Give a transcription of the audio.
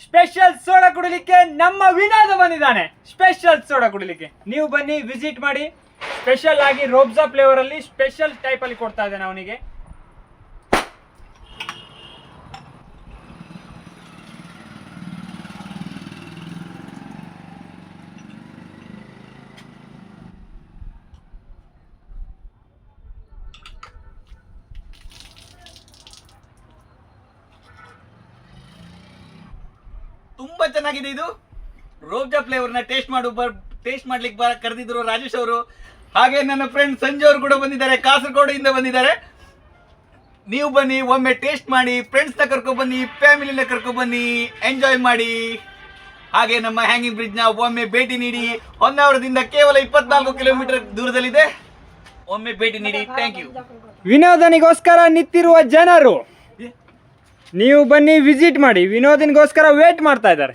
Special soda ಕುಡಿಲಿಕ್ಕೆ ನಮ್ಮ ವಿನೋದ ಬಂದಿದ್ದಾನೆ. ಸ್ಪೆಷಲ್ ಸೋಡಾ ಕುಡಿಲಿಕ್ಕೆ ನೀವು ಬನ್ನಿ, ವಿಸಿಟ್ ಮಾಡಿ. ಸ್ಪೆಷಲ್ ಆಗಿ ರೋಬ್ಜಾ ಫ್ಲೇವರ್ ಅಲ್ಲಿ ಸ್ಪೆಷಲ್ ಟೈಪ್ ಅಲ್ಲಿ ಕೊಡ್ತಾ ಇದ್ದಾನೆ ಅವನಿಗೆ. ತುಂಬಾ ಚೆನ್ನಾಗಿದೆ ಇದು. ರೋಬ್ಜಾ ಫ್ಲೇವರ್ ನ ಟೇಸ್ಟ್ ಮಾಡ್ಲಿಕ್ಕೆ ಕರೆದಿದ್ರು ರಾಜೇಶ್ ಅವರು. ಹಾಗೆ ನನ್ನ ಫ್ರೆಂಡ್ ಸಂಜು ಅವರು ಕೂಡ ಬಂದಿದ್ದಾರೆ, ಕಾಸರಗೋಡಿಂದ ಬಂದಿದ್ದಾರೆ. ನೀವು ಬನ್ನಿ, ಒಮ್ಮೆ ಟೇಸ್ಟ್ ಮಾಡಿ, ಫ್ರೆಂಡ್ಸ್ ನ ಕರ್ಕೊ ಬನ್ನಿ, ಫ್ಯಾಮಿಲಿನ ಕರ್ಕೊ ಬನ್ನಿ, ಎಂಜಾಯ್ ಮಾಡಿ. ಹಾಗೆ ನಮ್ಮ ಹ್ಯಾಂಗಿಂಗ್ ಬ್ರಿಡ್ಜ್ ನ ಒಮ್ಮೆ ಭೇಟಿ ನೀಡಿ. ಹೊನ್ನಾವರದಿಂದ ಕೇವಲ 24 ಕಿಲೋಮೀಟರ್ ದೂರದಲ್ಲಿದೆ. ಒಮ್ಮೆ ಭೇಟಿ ನೀಡಿ. Thank you. ವಿನೋದನಿಗೋಸ್ಕರ ನಿಂತಿರುವ ಜನರು ನೀವು ಬನ್ನಿ, ವಿಸಿಟ್ ಮಾಡಿ. ವಿನೋದನಿಗೋಸ್ಕರ ವೇಟ್ ಮಾಡ್ತಾ ಇದ್ದಾರೆ.